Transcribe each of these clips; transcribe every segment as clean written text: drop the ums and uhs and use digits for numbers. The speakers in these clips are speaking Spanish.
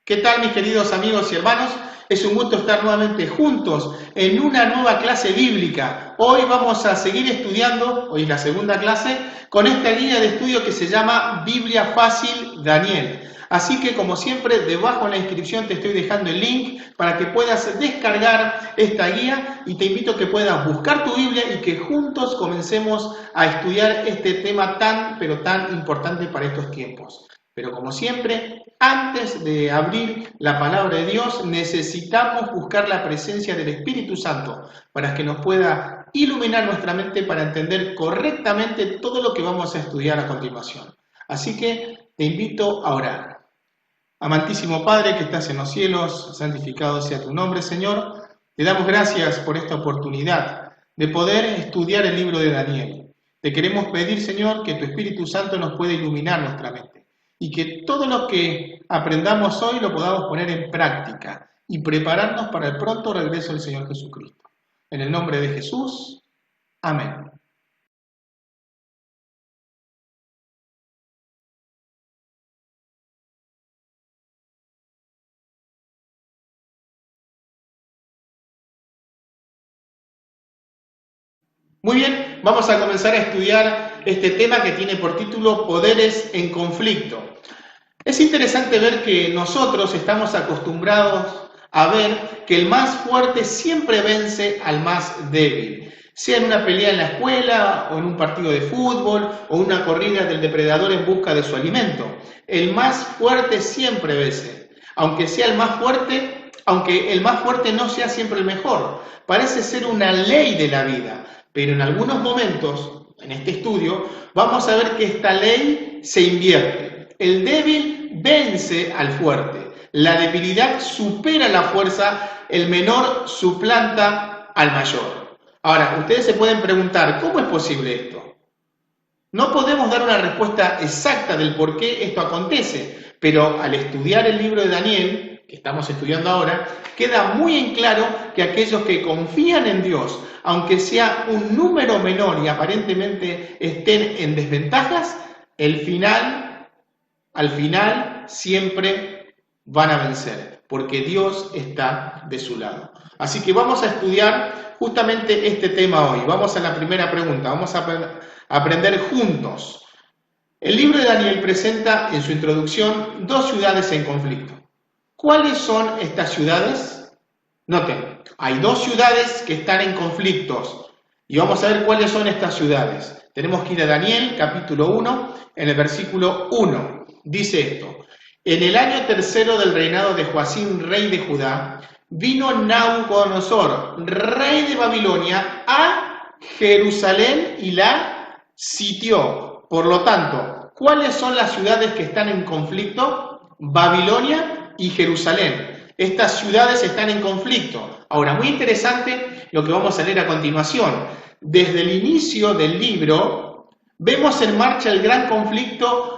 ¿Qué tal, mis queridos amigos y hermanos? Es un gusto estar nuevamente juntos en una nueva clase bíblica. Hoy vamos a seguir estudiando, hoy es la segunda clase, con esta guía de estudio que se llama Biblia Fácil Daniel. Así que, como siempre, debajo en la inscripción te estoy dejando el link para que puedas descargar esta guía y te invito a que puedas buscar tu Biblia y que juntos comencemos a estudiar este tema tan, pero tan importante para estos tiempos. Pero como siempre, antes de abrir la palabra de Dios, necesitamos buscar la presencia del Espíritu Santo para que nos pueda iluminar nuestra mente para entender correctamente todo lo que vamos a estudiar a continuación. Así que te invito a orar. Amantísimo Padre que estás en los cielos, santificado sea tu nombre, Señor. Te damos gracias por esta oportunidad de poder estudiar el libro de Daniel. Te queremos pedir, Señor, que tu Espíritu Santo nos pueda iluminar nuestra mente y que todo lo que aprendamos hoy lo podamos poner en práctica y prepararnos para el pronto regreso del Señor Jesucristo. En el nombre de Jesús, amén. Muy bien, vamos a comenzar a estudiar este tema que tiene por título Poderes en conflicto. Es interesante ver que nosotros estamos acostumbrados a ver que el más fuerte siempre vence al más débil, sea en una pelea en la escuela o en un partido de fútbol o una corrida del depredador en busca de su alimento. El más fuerte siempre vence, aunque el más fuerte no sea siempre el mejor. Parece ser una ley de la vida, pero en algunos momentos, en este estudio, vamos a ver que esta ley se invierte. El débil vence al fuerte, la debilidad supera la fuerza, el menor suplanta al mayor. Ahora, ustedes se pueden preguntar, ¿cómo es posible esto? No podemos dar una respuesta exacta del por qué esto acontece, pero al estudiar el libro de Daniel, que estamos estudiando ahora, queda muy en claro que aquellos que confían en Dios, aunque sea un número menor y aparentemente estén en desventajas, al final siempre van a vencer, porque Dios está de su lado. Así que vamos a estudiar justamente este tema hoy. Vamos a la primera pregunta, vamos a aprender juntos. El libro de Daniel presenta en su introducción dos ciudades en conflicto. ¿Cuáles son estas ciudades? Noten, hay dos ciudades que están en conflictos y vamos a ver cuáles son estas ciudades. Tenemos que ir a Daniel, capítulo 1, en el versículo 1. Dice esto: en el año tercero del reinado de Joacim, rey de Judá, vino Nabucodonosor, rey de Babilonia, a Jerusalén y la sitió. Por lo tanto, ¿cuáles son las ciudades que están en conflicto? Babilonia y Jerusalén. Estas ciudades están en conflicto. Ahora, muy interesante lo que vamos a leer a continuación. Desde el inicio del libro, vemos en marcha el gran conflicto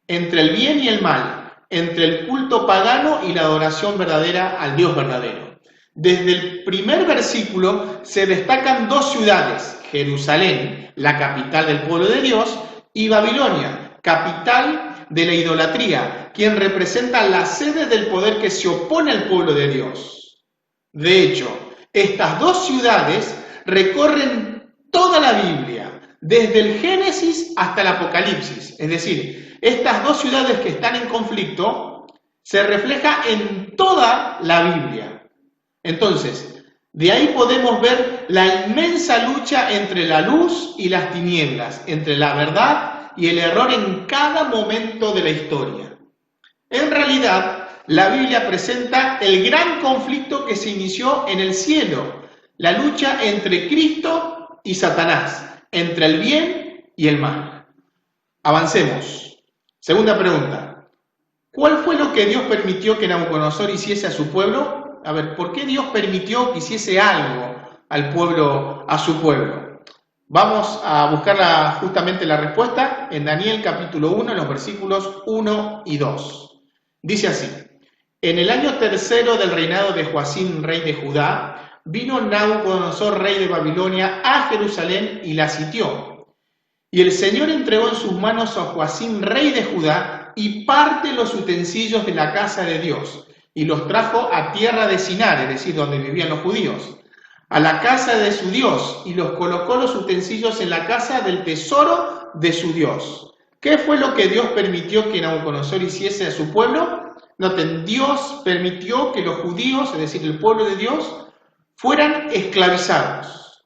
entre el bien y el mal, entre el culto pagano y la adoración verdadera al Dios verdadero. Desde el primer versículo se destacan dos ciudades, Jerusalén, la capital del pueblo de Dios, y Babilonia, capital de la idolatría, quien representa la sede del poder que se opone al pueblo de Dios. De hecho, estas dos ciudades recorren toda la Biblia, desde el Génesis hasta el Apocalipsis. Es decir, estas dos ciudades que están en conflicto se refleja en toda la Biblia. Entonces, de ahí podemos ver la inmensa lucha entre la luz y las tinieblas, entre la verdad y el error en cada momento de la historia. En realidad, la Biblia presenta el gran conflicto que se inició en el cielo, la lucha entre Cristo y Satanás, entre el bien y el mal. Avancemos. Segunda pregunta. ¿Cuál fue lo que Dios permitió que Nabucodonosor hiciese a su pueblo? A ver, ¿por qué Dios permitió que hiciese algo al pueblo, a su pueblo? Vamos a buscar justamente la respuesta en Daniel capítulo 1, en los versículos 1 y 2. Dice así: en el año tercero del reinado de Joacim, rey de Judá, vino Nabucodonosor, rey de Babilonia, a Jerusalén y la sitió. Y el Señor entregó en sus manos a Joacim, rey de Judá, y parte los utensilios de la casa de Dios, y los trajo a tierra de Sinar, es decir, donde vivían los judíos, a la casa de su Dios, y los colocó los utensilios en la casa del tesoro de su Dios. ¿Qué fue lo que Dios permitió que Nabucodonosor hiciese a su pueblo? Noten, Dios permitió que los judíos, es decir, el pueblo de Dios, fueran esclavizados.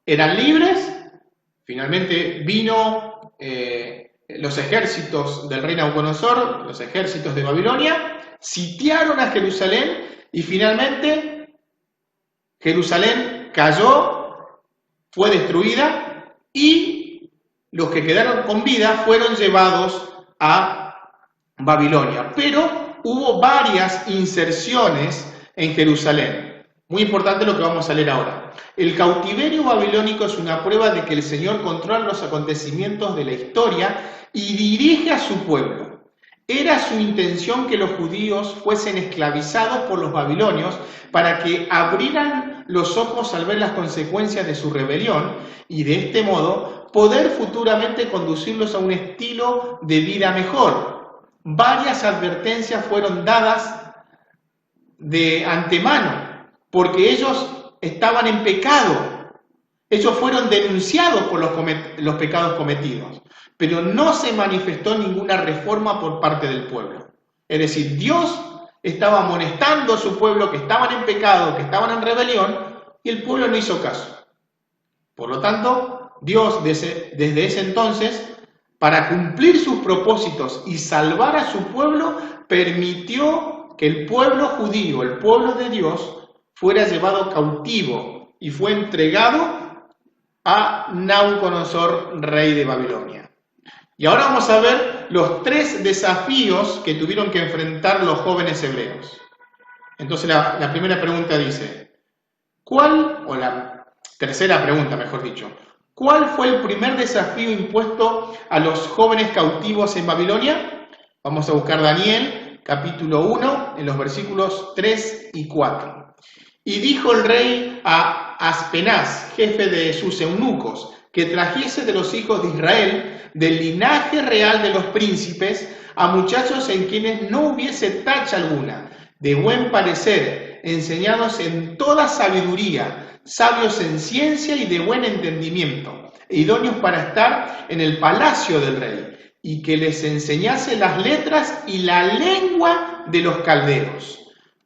Eran libres, finalmente vino los ejércitos del rey Nabucodonosor, los ejércitos de Babilonia, sitiaron a Jerusalén y finalmente Jerusalén cayó, fue destruida y los que quedaron con vida fueron llevados a Babilonia. Pero hubo varias inserciones en Jerusalén. Muy importante lo que vamos a leer ahora. El cautiverio babilónico es una prueba de que el Señor controla los acontecimientos de la historia y dirige a su pueblo. Era su intención que los judíos fuesen esclavizados por los babilonios para que abrieran los ojos al ver las consecuencias de su rebelión y de este modo poder futuramente conducirlos a un estilo de vida mejor. Varias advertencias fueron dadas de antemano porque ellos estaban en pecado. Ellos fueron denunciados por los pecados cometidos, pero no se manifestó ninguna reforma por parte del pueblo. Es decir, Dios estaba amonestando a su pueblo que estaban en pecado, que estaban en rebelión, y el pueblo no hizo caso. Por lo tanto, Dios desde ese entonces, para cumplir sus propósitos y salvar a su pueblo, permitió que el pueblo judío, el pueblo de Dios, fuera llevado cautivo y fue entregado a Nabucodonosor, rey de Babilonia. Y ahora vamos a ver los 3 desafíos que tuvieron que enfrentar los jóvenes hebreos. Entonces la primera pregunta dice, la tercera pregunta, mejor dicho, ¿cuál fue el primer desafío impuesto a los jóvenes cautivos en Babilonia? Vamos a buscar Daniel, capítulo 1, en los versículos 3 y 4. Y dijo el rey a Aspenaz, jefe de sus eunucos, que trajese de los hijos de Israel, del linaje real de los príncipes, a muchachos en quienes no hubiese tacha alguna, de buen parecer, enseñados en toda sabiduría, sabios en ciencia y de buen entendimiento, idóneos para estar en el palacio del rey, y que les enseñase las letras y la lengua de los caldeos.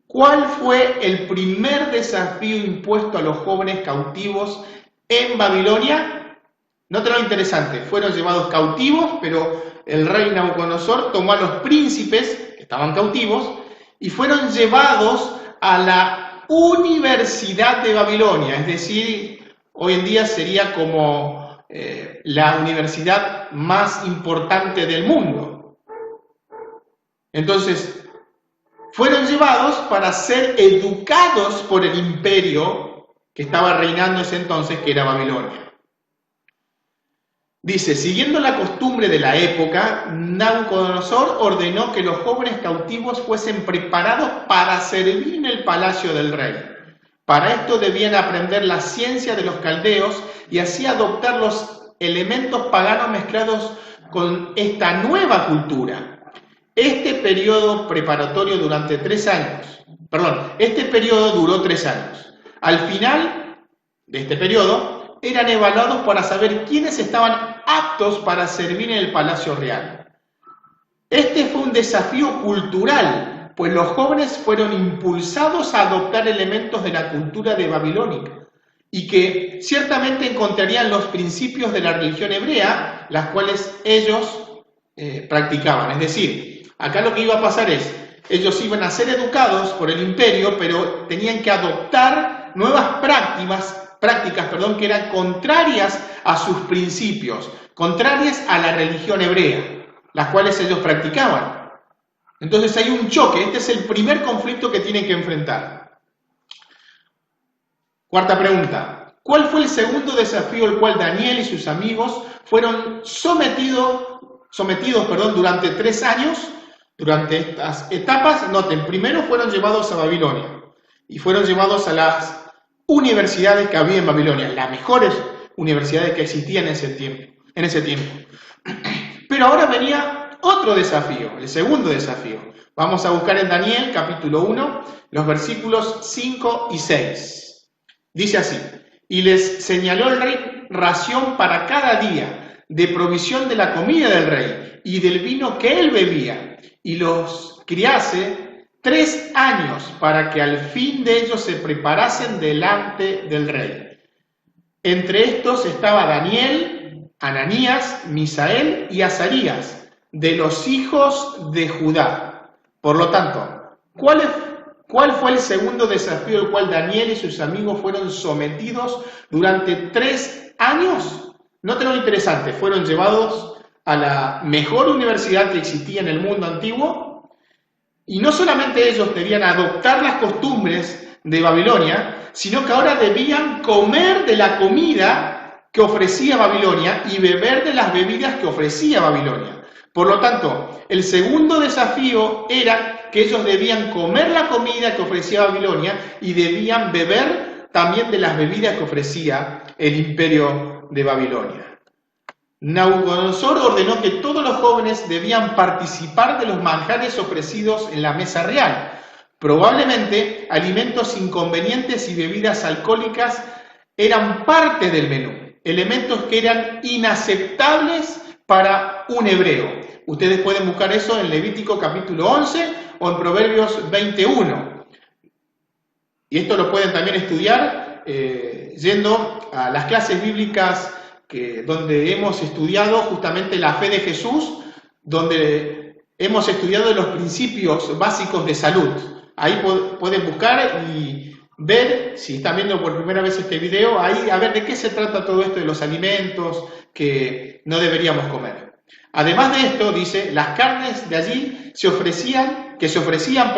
¿Cuál fue el primer desafío impuesto a los jóvenes cautivos en Babilonia? Noten lo interesante, fueron llevados cautivos, pero el rey Nabucodonosor tomó a los príncipes, que estaban cautivos, y fueron llevados a la Universidad de Babilonia, es decir, hoy en día sería como la universidad más importante del mundo. Entonces, fueron llevados para ser educados por el imperio que estaba reinando ese entonces, que era Babilonia. Dice, siguiendo la costumbre de la época, Nabucodonosor ordenó que los jóvenes cautivos fuesen preparados para servir en el palacio del rey. Para esto debían aprender la ciencia de los caldeos y así adoptar los elementos paganos mezclados con esta nueva cultura. Este periodo preparatorio duró 3 años. Este periodo duró 3 años. Al final de este periodo, eran evaluados para saber quiénes estaban aptos para servir en el palacio real. Este fue un desafío cultural, pues los jóvenes fueron impulsados a adoptar elementos de la cultura de Babilónica y que ciertamente encontrarían los principios de la religión hebrea, las cuales ellos practicaban. Es decir, acá lo que iba a pasar es, ellos iban a ser educados por el imperio, pero tenían que adoptar nuevas prácticas, que eran contrarias a sus principios, contrarias a la religión hebrea, las cuales ellos practicaban. Entonces hay un choque, este es el primer conflicto que tienen que enfrentar. Cuarta pregunta, ¿cuál fue el segundo desafío al cual Daniel y sus amigos fueron sometidos durante 3 años? Durante estas etapas, noten, primero fueron llevados a Babilonia y fueron llevados a las universidades que había en Babilonia, las mejores universidades que existían en ese tiempo. Pero ahora venía otro desafío, el segundo desafío. Vamos a buscar en Daniel capítulo 1, los versículos 5 y 6. Dice así: y les señaló el rey ración para cada día, de provisión de la comida del rey y del vino que él bebía, y los criase 3 años para que al fin de ellos se preparasen delante del rey. Entre estos estaba Daniel, Ananías, Misael y Azarías, de los hijos de Judá. Por lo tanto, ¿cuál fue el segundo desafío al cual Daniel y sus amigos fueron sometidos durante 3 años? Noten lo interesante, fueron llevados a la mejor universidad que existía en el mundo antiguo, y no solamente ellos debían adoptar las costumbres de Babilonia, sino que ahora debían comer de la comida que ofrecía Babilonia y beber de las bebidas que ofrecía Babilonia. Por lo tanto, el segundo desafío era que ellos debían comer la comida que ofrecía Babilonia y debían beber también de las bebidas que ofrecía el imperio de Babilonia. Nabucodonosor ordenó que todos los jóvenes debían participar de los manjares ofrecidos en la mesa real. Probablemente alimentos inconvenientes y bebidas alcohólicas eran parte del menú, elementos que eran inaceptables para un hebreo. Ustedes pueden buscar eso en Levítico capítulo 11 o en Proverbios 21. Y esto lo pueden también estudiar yendo a las clases bíblicas donde hemos estudiado justamente la fe de Jesús, donde hemos estudiado los principios básicos de salud. Ahí pueden buscar y ver, si están viendo por primera vez este video, ahí a ver de qué se trata todo esto de los alimentos que no deberíamos comer. Además de esto, dice, las carnes de allí que se ofrecían,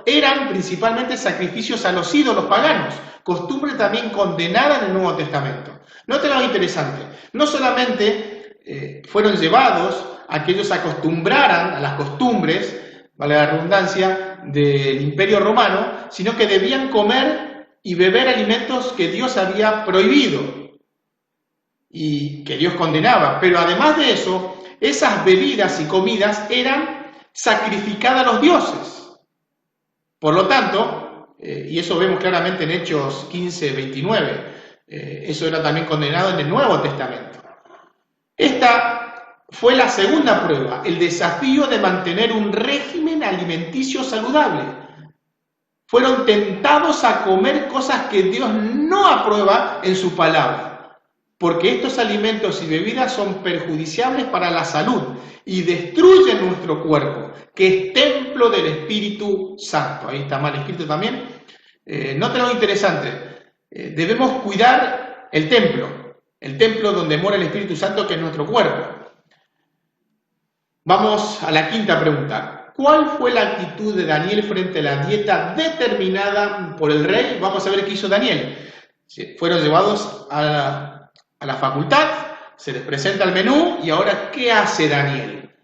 eran principalmente sacrificios a los ídolos paganos, costumbre también condenada en el Nuevo Testamento. Noten lo interesante, no solamente fueron llevados a que ellos se acostumbraran a las costumbres, vale la redundancia, del Imperio Romano, sino que debían comer y beber alimentos que Dios había prohibido y que Dios condenaba. Pero además de eso, esas bebidas y comidas eran sacrificadas a los dioses. Por lo tanto, y eso vemos claramente en Hechos 15:29, eso era también condenado en el Nuevo Testamento. Esta fue la segunda prueba, el desafío de mantener un régimen alimenticio saludable. Fueron tentados a comer cosas que Dios no aprueba en su palabra, porque estos alimentos y bebidas son perjudiciables para la salud y destruyen nuestro cuerpo, que es templo del Espíritu Santo. Ahí está mal escrito también. Noten lo interesante, debemos cuidar el templo donde mora el Espíritu Santo, que es nuestro cuerpo. Vamos a la quinta pregunta. ¿Cuál fue la actitud de Daniel frente a la dieta determinada por el rey? Vamos a ver qué hizo Daniel. Fueron llevados a la facultad, se les presenta el menú, y ahora, ¿qué hace Daniel?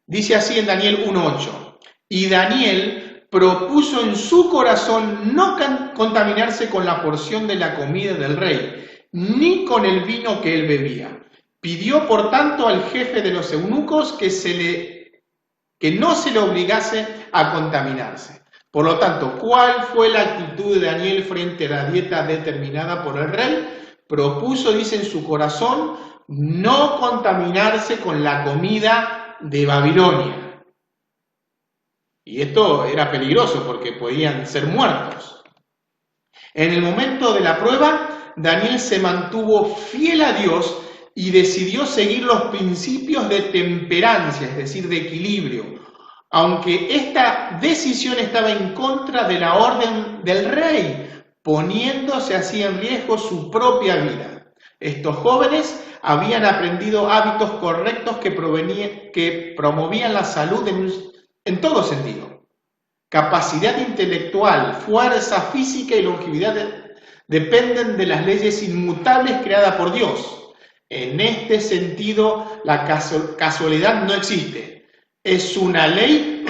Dice así en Daniel 1:8. Y Daniel propuso en su corazón no contaminarse con la porción de la comida del rey, ni con el vino que él bebía. Pidió, por tanto, al jefe de los eunucos que no se le obligase a contaminarse. Por lo tanto, ¿cuál fue la actitud de Daniel frente a la dieta determinada por el rey? Propuso, dice en su corazón, no contaminarse con la comida de Babilonia. Y esto era peligroso porque podían ser muertos. En el momento de la prueba, Daniel se mantuvo fiel a Dios y decidió seguir los principios de temperancia, es decir, de equilibrio, aunque esta decisión estaba en contra de la orden del rey, poniéndose así en riesgo su propia vida. Estos jóvenes habían aprendido hábitos correctos que promovían la salud en todo sentido. Capacidad intelectual, fuerza física y longevidad dependen de las leyes inmutables creadas por Dios. En este sentido, la casualidad no existe. Es una ley,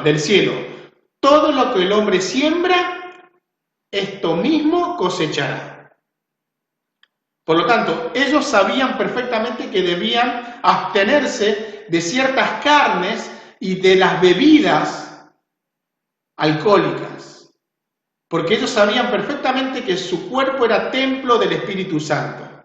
del cielo. Todo lo que el hombre siembra, esto mismo cosechará. Por lo tanto, ellos sabían perfectamente que debían abstenerse de ciertas carnes y de las bebidas alcohólicas, porque ellos sabían perfectamente que su cuerpo era templo del Espíritu Santo.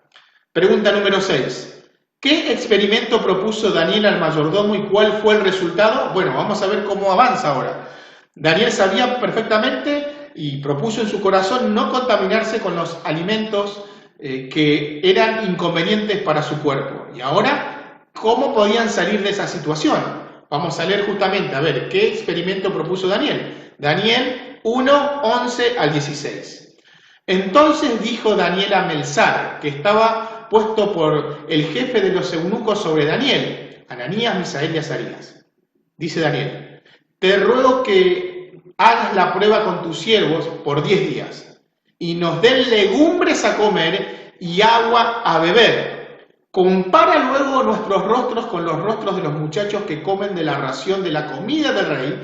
Pregunta número 6. ¿Qué experimento propuso Daniel al mayordomo y cuál fue el resultado? Bueno, vamos a ver cómo avanza ahora. Daniel sabía perfectamente y propuso en su corazón no contaminarse con los alimentos que eran inconvenientes para su cuerpo. Y ahora, ¿cómo podían salir de esa situación? Vamos a leer justamente, a ver, ¿qué experimento propuso Daniel? Daniel 1, 11 al 16. Entonces dijo Daniel a Melzar, que estaba puesto por el jefe de los eunucos sobre Daniel, Ananías, Misael y Azarías. Dice Daniel, te ruego que hagas la prueba con tus siervos por 10 días y nos den legumbres a comer y agua a beber. Compara luego nuestros rostros con los rostros de los muchachos que comen de la ración de la comida del rey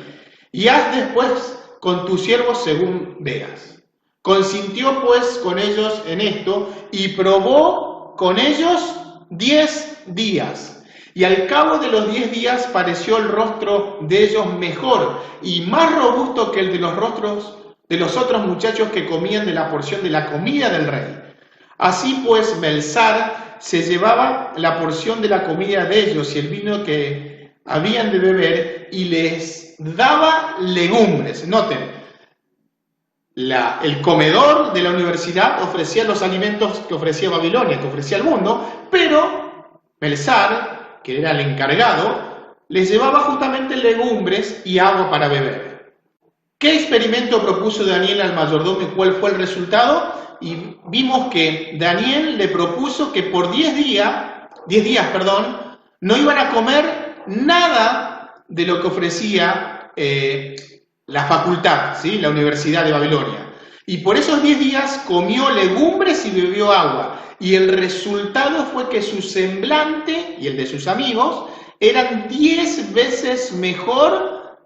y haz después con tus siervos según veas. Consintió pues con ellos en esto y probó con ellos 10 días. Y al cabo de los 10 días pareció el rostro de ellos mejor y más robusto que el de los rostros de los otros muchachos que comían de la porción de la comida del rey. Así pues, Melzar se llevaba la porción de la comida de ellos y el vino que habían de beber y les daba legumbres. Noten, el comedor de la universidad ofrecía los alimentos que ofrecía Babilonia, que ofrecía el mundo, pero Melzar, que era el encargado, les llevaba justamente legumbres y agua para beber. ¿Qué experimento propuso Daniel al mayordomo y cuál fue el resultado? Y vimos que Daniel le propuso que por 10 días, no iban a comer nada de lo que ofrecía la facultad, ¿sí? La Universidad de Babilonia. Y por esos 10 días comió legumbres y bebió agua. Y el resultado fue que su semblante y el de sus amigos eran 10 veces mejor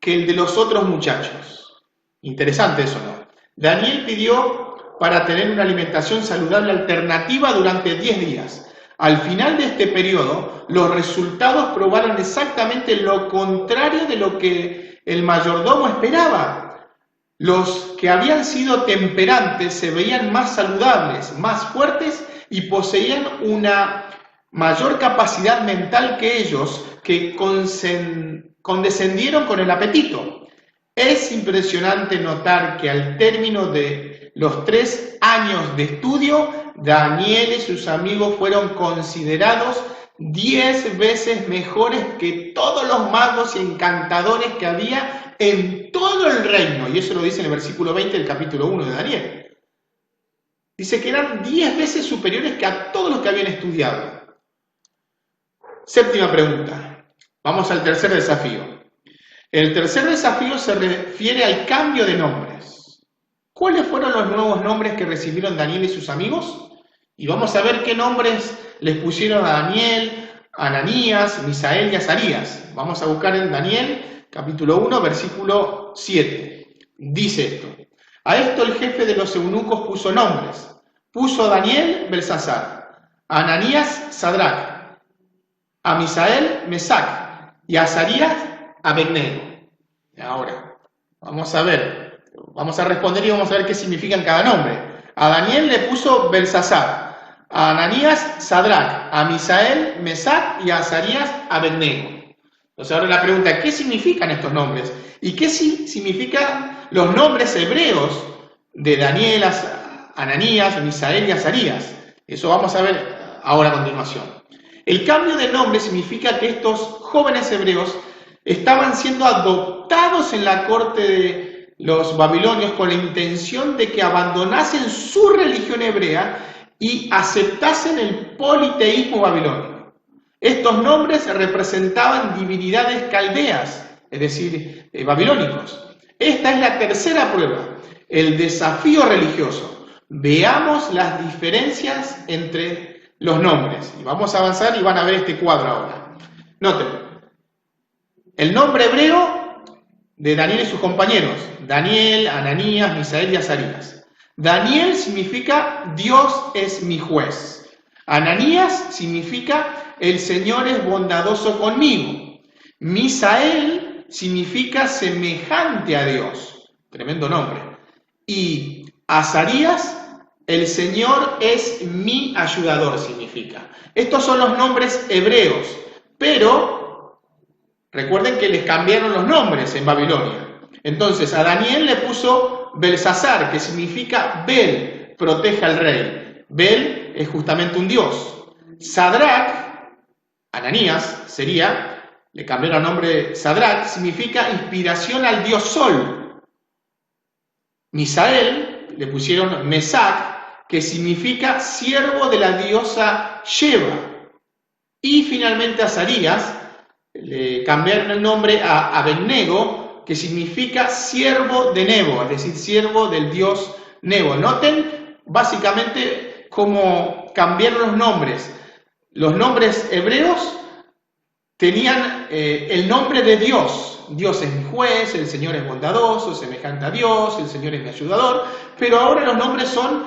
que el de los otros muchachos. Interesante eso, ¿no? Daniel pidió para tener una alimentación saludable alternativa durante 10 días. Al final de este periodo, los resultados probaron exactamente lo contrario de lo que el mayordomo esperaba. Los que habían sido temperantes se veían más saludables, más fuertes y poseían una mayor capacidad mental que ellos, que condescendieron con el apetito. Es impresionante notar que al término de los 3 años de estudio, Daniel y sus amigos fueron considerados 10 veces mejores que todos los magos y encantadores que había en todo el reino. Y eso lo dice en el versículo 20 del capítulo 1 de Daniel. Dice que eran 10 veces superiores que a todos los que habían estudiado. Séptima pregunta. Vamos al tercer desafío. El tercer desafío se refiere al cambio de nombres. ¿Cuáles fueron los nuevos nombres que recibieron Daniel y sus amigos? Y vamos a ver qué nombres les pusieron a Daniel, a Ananías, Misael y Azarías. Vamos a buscar en Daniel, capítulo 1, versículo 7. Dice esto. A esto el jefe de los eunucos puso nombres. Puso a Daniel, Belsasar, a Ananías, Sadrach, a Misael, Mesac, y a Azarías, Abednego. Ahora, vamos a ver, vamos a responder y vamos a ver qué significan cada nombre. A Daniel le puso Belsasar, a Ananías, Sadrach, a Misael, Mesac y a Azarías, Abednego. Entonces ahora la pregunta, ¿qué significan estos nombres? ¿Y qué significan los nombres hebreos de Daniel, Ananías, Misael y Azarías? Eso vamos a ver ahora a continuación. El cambio de nombre significa que estos jóvenes hebreos estaban siendo adoptados en la corte de los babilonios con la intención de que abandonasen su religión hebrea y aceptasen el politeísmo babilonio. Estos nombres representaban divinidades caldeas, es decir, babilónicos. Esta es la tercera prueba, el desafío religioso. Veamos las diferencias entre los nombres. Y vamos a avanzar y van a ver este cuadro ahora. Noten, el nombre hebreo de Daniel y sus compañeros, Daniel, Ananías, Misael y Azarías. Daniel significa Dios es mi juez. Ananías significa el Señor es bondadoso conmigo. Misael significa semejante a Dios. Tremendo nombre. Y Azarías, el Señor es mi ayudador, significa. Estos son los nombres hebreos, pero recuerden que les cambiaron los nombres en Babilonia. Entonces a Daniel le puso Belsasar, que significa Bel, protege al rey. Bel es justamente un dios. Sadrach, Ananías sería, le cambiaron el nombre Sadrach, significa inspiración al dios Sol. Misael le pusieron Mesac, que significa siervo de la diosa Sheba. Y finalmente Azarías le cambiaron el nombre a Abednego, que significa siervo de Nebo, es decir, siervo del dios Nebo. Noten básicamente cómo cambiaron los nombres. Los nombres hebreos tenían el nombre de Dios. Dios es mi juez, el Señor es bondadoso, semejante a Dios, el Señor es mi ayudador. Pero ahora los nombres son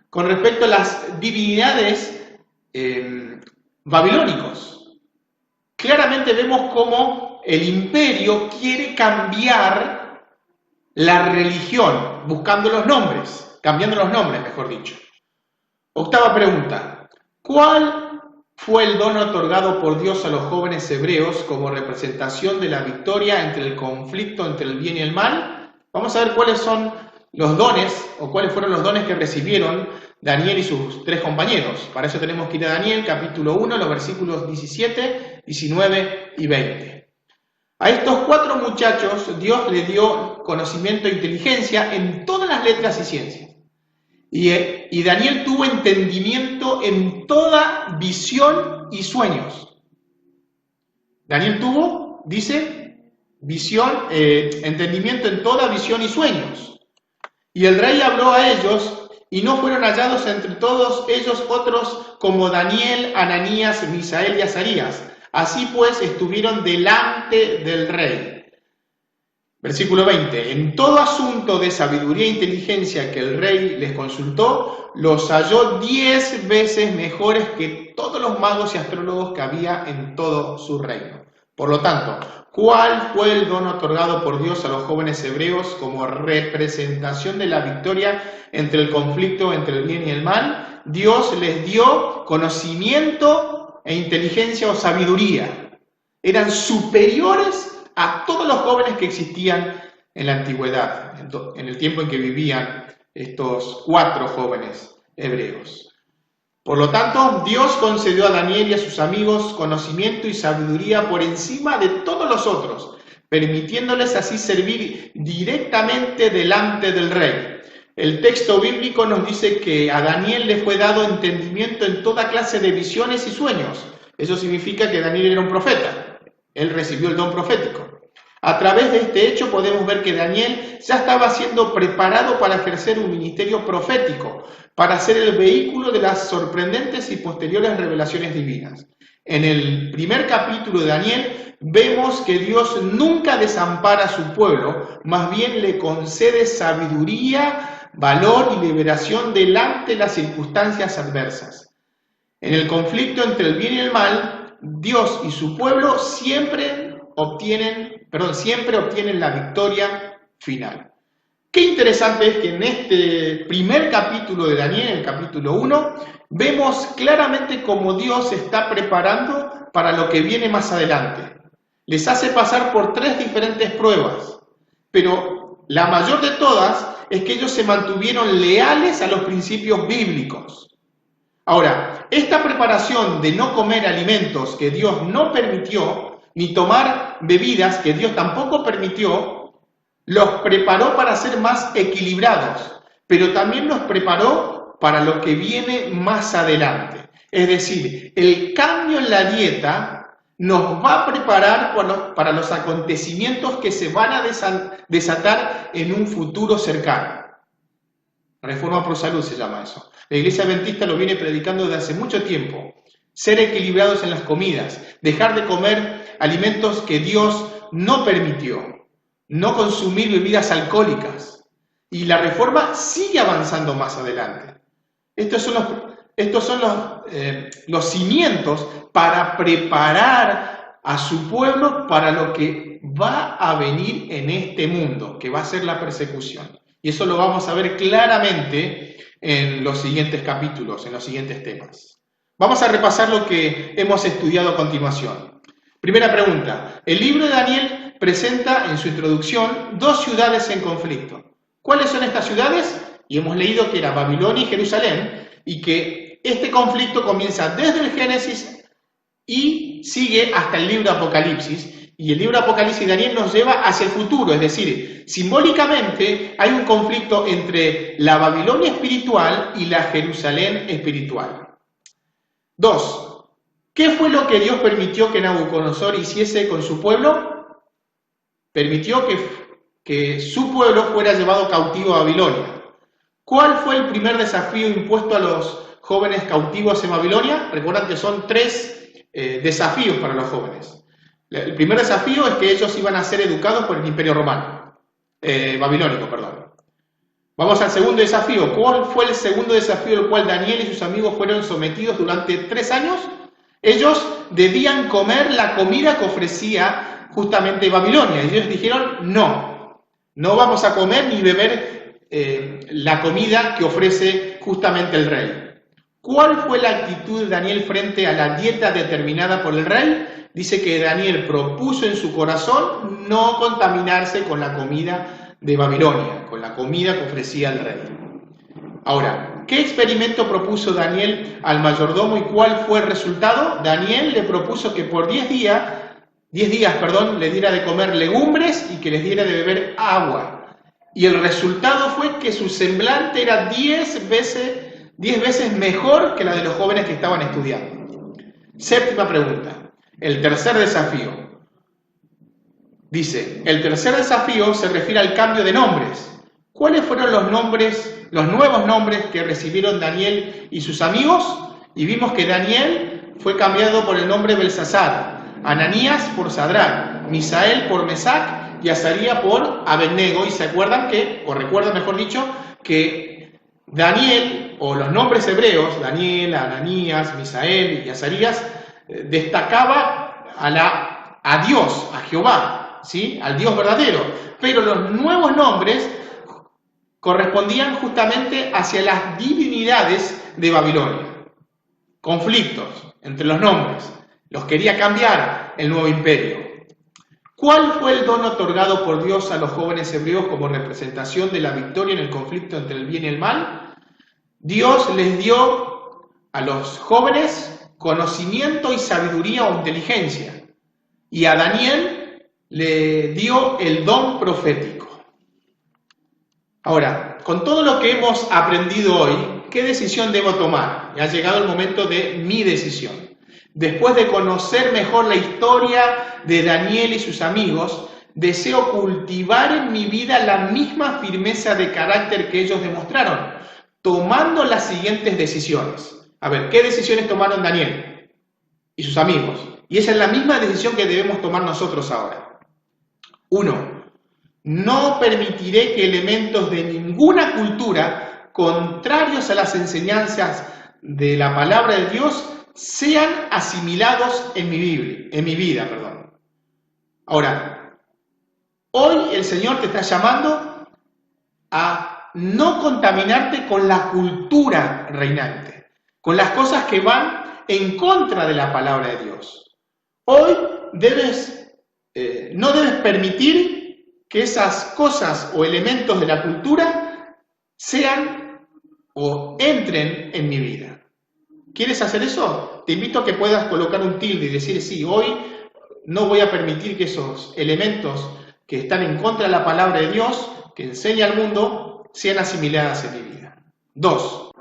con respecto a las divinidades babilónicos. Claramente vemos cómo el imperio quiere cambiar la religión, buscando los nombres, cambiando los nombres, mejor dicho. Octava pregunta. ¿Cuál fue el don otorgado por Dios a los jóvenes hebreos como representación de la victoria entre el conflicto entre el bien y el mal? Vamos a ver cuáles son los dones, o cuáles fueron los dones que recibieron Daniel y sus tres compañeros. Para eso tenemos que ir a Daniel, capítulo 1, los versículos 17, 19 y 20. A estos 4 muchachos Dios les dio conocimiento e inteligencia en todas las letras y ciencias. Y Daniel tuvo entendimiento en toda visión y sueños. Daniel tuvo, dice, entendimiento en toda visión y sueños. Y el rey habló a ellos, y no fueron hallados entre todos ellos otros como Daniel, Ananías, Misael y Azarías. Así pues estuvieron delante del rey. Versículo 20. En todo asunto de sabiduría e inteligencia que el rey les consultó, los halló 10 veces mejores que todos los magos y astrólogos que había en todo su reino. Por lo tanto, ¿cuál fue el don otorgado por Dios a los jóvenes hebreos como representación de la victoria entre el conflicto entre el bien y el mal? Dios les dio conocimiento e inteligencia o sabiduría. Eran superiores a todos los jóvenes que existían en la antigüedad, en el tiempo en que vivían estos 4 jóvenes hebreos. Por lo tanto, Dios concedió a Daniel y a sus amigos conocimiento y sabiduría por encima de todos los otros, permitiéndoles así servir directamente delante del rey. El texto bíblico nos dice que a Daniel le fue dado entendimiento en toda clase de visiones y sueños. Eso significa que Daniel era un profeta. Él recibió el don profético. A través de este hecho podemos ver que Daniel ya estaba siendo preparado para ejercer un ministerio profético, para ser el vehículo de las sorprendentes y posteriores revelaciones divinas. En el primer capítulo de Daniel vemos que Dios nunca desampara a su pueblo, más bien le concede sabiduría, valor y liberación delante de las circunstancias adversas. En el conflicto entre el bien y el mal, Dios y su pueblo siempre obtienen la victoria final. Qué interesante es que en este primer capítulo de Daniel, en el capítulo 1, vemos claramente cómo Dios se está preparando para lo que viene más adelante. Les hace pasar por 3 diferentes pruebas, pero la mayor de todas es que ellos se mantuvieron leales a los principios bíblicos. Ahora, esta preparación de no comer alimentos que Dios no permitió, ni tomar bebidas que Dios tampoco permitió, los preparó para ser más equilibrados, pero también los preparó para lo que viene más adelante. Es decir, el cambio en la dieta nos va a preparar para los acontecimientos que se van a desatar en un futuro cercano. Reforma Pro Salud se llama eso. La Iglesia Adventista lo viene predicando desde hace mucho tiempo. Ser equilibrados en las comidas, dejar de comer alimentos que Dios no permitió, no consumir bebidas alcohólicas. Y la reforma sigue avanzando más adelante. Estos son los cimientos para preparar a su pueblo para lo que va a venir en este mundo, que va a ser la persecución. Y eso lo vamos a ver claramente en los siguientes capítulos, en los siguientes temas. Vamos a repasar lo que hemos estudiado a continuación. Primera pregunta. El libro de Daniel presenta en su introducción dos ciudades en conflicto. ¿Cuáles son estas ciudades? Y hemos leído que era Babilonia y Jerusalén, y que este conflicto comienza desde el Génesis y sigue hasta el libro de Apocalipsis. Y el libro de Apocalipsis de Daniel nos lleva hacia el futuro, es decir, simbólicamente hay un conflicto entre la Babilonia espiritual y la Jerusalén espiritual. 2. ¿Qué fue lo que Dios permitió que Nabucodonosor hiciese con su pueblo? Permitió que su pueblo fuera llevado cautivo a Babilonia. ¿Cuál fue el primer desafío impuesto a los jóvenes cautivos en Babilonia? Recuerdan que son 3 desafíos para los jóvenes. El primer desafío es que ellos iban a ser educados por el Imperio Romano, babilónico, perdón. Vamos al segundo desafío. ¿Cuál fue el segundo desafío al cual Daniel y sus amigos fueron sometidos durante 3 años? Ellos debían comer la comida que ofrecía justamente Babilonia. Y ellos dijeron, no vamos a comer ni beber la comida que ofrece justamente el rey. ¿Cuál fue la actitud de Daniel frente a la dieta determinada por el rey? Dice que Daniel propuso en su corazón no contaminarse con la comida de Babilonia, con la comida que ofrecía el rey. Ahora, ¿qué experimento propuso Daniel al mayordomo y cuál fue el resultado? Daniel le propuso que por 10 días, le diera de comer legumbres y que les diera de beber agua. Y el resultado fue que su semblante era 10 veces mejor que la de los jóvenes que estaban estudiando. Séptima pregunta. El tercer desafío. Dice, el tercer desafío se refiere al cambio de nombres. ¿Cuáles fueron los nuevos nombres que recibieron Daniel y sus amigos? Y vimos que Daniel fue cambiado por el nombre Belsasar, Ananías por Sadrach, Misael por Mesac y Azarías por Abednego. Y se acuerdan recuerdan mejor dicho, que Daniel, o los nombres hebreos, Daniel, Ananías, Misael y Azarías, destacaba a Dios, a Jehová, ¿sí? Al Dios verdadero. Pero los nuevos nombres correspondían justamente hacia las divinidades de Babilonia. Conflictos entre los nombres. Los quería cambiar el nuevo imperio. ¿Cuál fue el don otorgado por Dios a los jóvenes hebreos como representación de la victoria en el conflicto entre el bien y el mal? Dios les dio a los jóvenes conocimiento y sabiduría o inteligencia. Y a Daniel le dio el don profético. Ahora, con todo lo que hemos aprendido hoy, ¿qué decisión debo tomar? Ha llegado el momento de mi decisión. Después de conocer mejor la historia de Daniel y sus amigos, deseo cultivar en mi vida la misma firmeza de carácter que ellos demostraron, tomando las siguientes decisiones. A ver, ¿qué decisiones tomaron Daniel y sus amigos? Y esa es la misma decisión que debemos tomar nosotros ahora. 1. No permitiré que elementos de ninguna cultura, contrarios a las enseñanzas de la palabra de Dios, sean asimilados en mi vida. Ahora, hoy el Señor te está llamando a no contaminarte con la cultura reinante, con las cosas que van en contra de la palabra de Dios. Hoy no debes permitir que esas cosas o elementos de la cultura sean o entren en mi vida. ¿Quieres hacer eso? Te invito a que puedas colocar un tilde y decir, sí, hoy no voy a permitir que esos elementos que están en contra de la palabra de Dios, que enseña al mundo, sean asimiladas en mi vida. 2.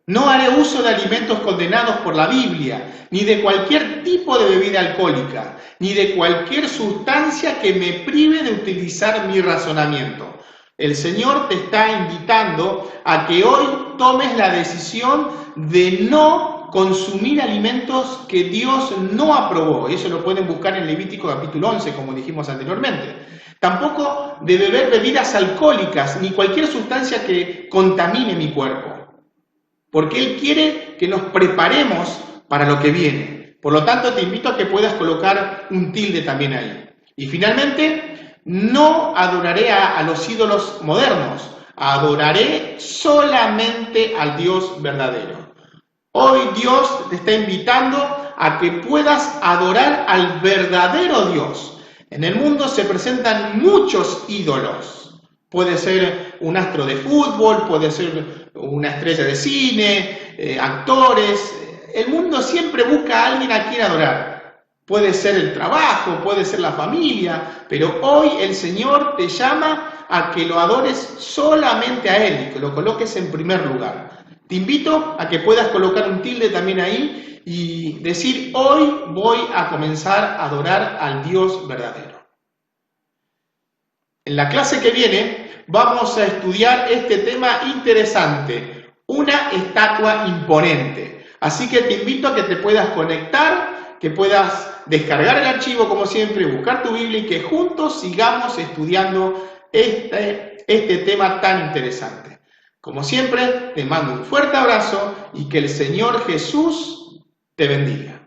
No haré uso de alimentos condenados por la Biblia, ni de cualquier tipo de bebida alcohólica, ni de cualquier sustancia que me prive de utilizar mi razonamiento. El Señor te está invitando a que hoy tomes la decisión de no consumir alimentos que Dios no aprobó. Eso lo pueden buscar en Levítico capítulo 11, como dijimos anteriormente. Tampoco de beber bebidas alcohólicas, ni cualquier sustancia que contamine mi cuerpo. Porque Él quiere que nos preparemos para lo que viene. Por lo tanto, te invito a que puedas colocar un tilde también ahí. Y finalmente, no adoraré a los ídolos modernos, adoraré solamente al Dios verdadero. Hoy Dios te está invitando a que puedas adorar al verdadero Dios. En el mundo se presentan muchos ídolos. Puede ser un astro de fútbol, puede ser una estrella de cine, actores. El mundo siempre busca a alguien a quien adorar. Puede ser el trabajo, puede ser la familia, pero hoy el Señor te llama a que lo adores solamente a Él y que lo coloques en primer lugar. Te invito a que puedas colocar un tilde también ahí y decir, hoy voy a comenzar a adorar al Dios verdadero. En la clase que viene vamos a estudiar este tema interesante, una estatua imponente. Así que te invito a que te puedas conectar, que puedas descargar el archivo como siempre, buscar tu Biblia y que juntos sigamos estudiando este tema tan interesante. Como siempre, te mando un fuerte abrazo y que el Señor Jesús te bendiga.